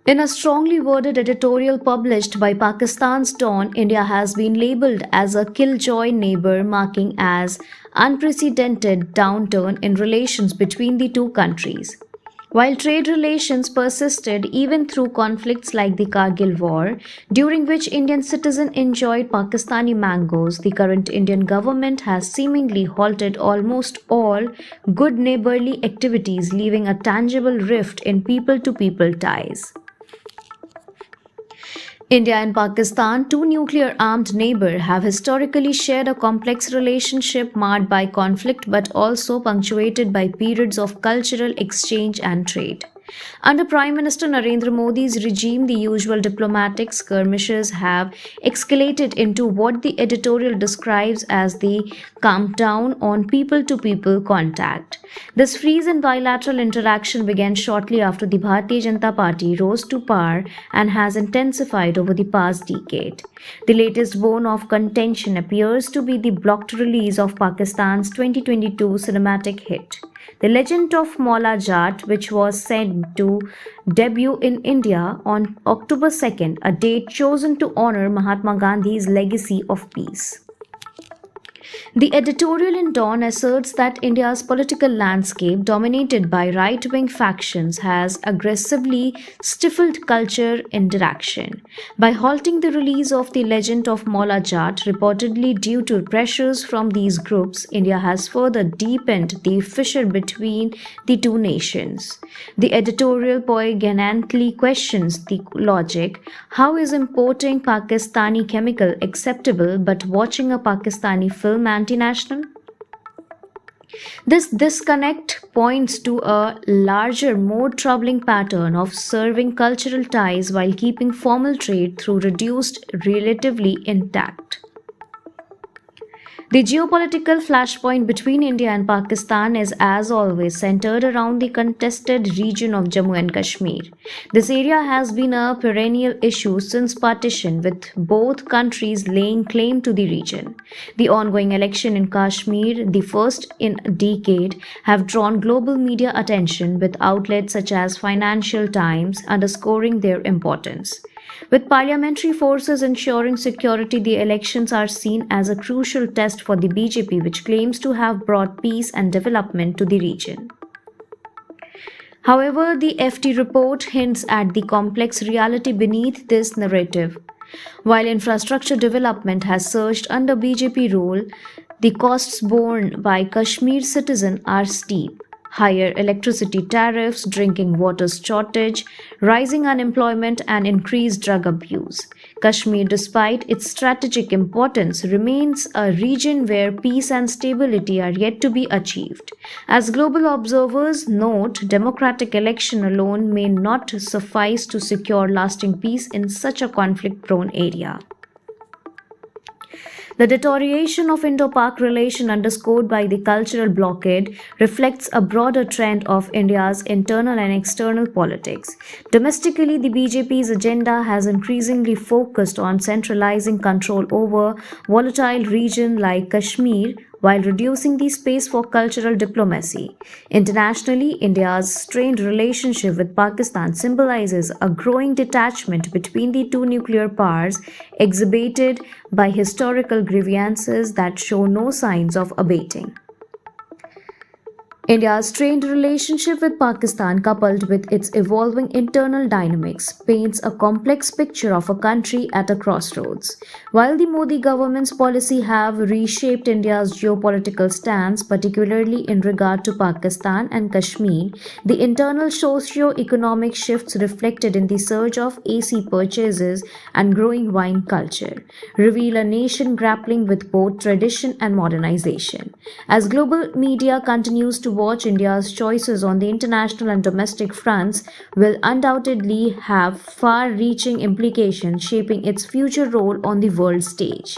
In a strongly worded editorial published by Pakistan's Dawn, India has been labelled as a killjoy neighbour, marking as unprecedented downturn in relations between the two countries. While trade relations persisted even through conflicts like the Kargil War, during which Indian citizens enjoyed Pakistani mangoes, the current Indian government has seemingly halted almost all good neighbourly activities, leaving a tangible rift in people to people ties. India and Pakistan, two nuclear armed neighbors, have historically shared a complex relationship marred by conflict but also punctuated by periods of cultural exchange and trade. Under Prime Minister Narendra Modi's regime, the usual diplomatic skirmishes have escalated into what the editorial describes as the clampdown on people to people contact. This freeze in bilateral interaction began shortly after the Bharatiya Janata Party rose to power and has intensified over the past decade. The latest bone of contention appears to be the blocked release of Pakistan's 2022 cinematic hit, The Legend of Maula Jatt, which was said to debut in India on October 2nd, a date chosen to honor Mahatma Gandhi's legacy of peace. The editorial in Dawn asserts that India's political landscape, dominated by right-wing factions, has aggressively stifled culture interaction. By halting the release of The Legend of Maula Jatt, reportedly due to pressures from these groups, India has further deepened the fissure between the two nations. The editorial poignantly questions the logic. How is importing Pakistani chemical acceptable but watching a Pakistani film anti-national? This disconnect points to a larger, more troubling pattern of serving cultural ties while keeping formal trade through reduced relatively intact. The geopolitical flashpoint between India and Pakistan is, as always, centered around the contested region of Jammu and Kashmir. This area has been a perennial issue since partition, with both countries laying claim to the region. The ongoing election in Kashmir, the first in a decade, have drawn global media attention, with outlets such as Financial Times underscoring their importance. With parliamentary forces ensuring security, the elections are seen as a crucial test for the BJP, which claims to have brought peace and development to the region. However, the FT report hints at the complex reality beneath this narrative. While infrastructure development has surged under BJP rule, the costs borne by Kashmir citizens are steep. Higher electricity tariffs, drinking water shortage, rising unemployment, and increased drug abuse. Kashmir, despite its strategic importance, remains a region where peace and stability are yet to be achieved. As global observers note, democratic election alone may not suffice to secure lasting peace in such a conflict-prone area. The deterioration of Indo-Pak relation, underscored by the cultural blockade, reflects a broader trend of India's internal and external politics. Domestically, the BJP's agenda has increasingly focused on centralizing control over volatile regions like Kashmir, while reducing the space for cultural diplomacy. Internationally, India's strained relationship with Pakistan symbolizes a growing detachment between the two nuclear powers, exhibited by historical grievances that show no signs of abating. India's strained relationship with Pakistan, coupled with its evolving internal dynamics, paints a complex picture of a country at a crossroads. While the Modi government's policy have reshaped India's geopolitical stance, particularly in regard to Pakistan and Kashmir, the internal socio-economic shifts reflected in the surge of AC purchases and growing wine culture reveal a nation grappling with both tradition and modernization. As global media continues to watch, India's choices on the international and domestic fronts will undoubtedly have far-reaching implications, shaping its future role on the world stage.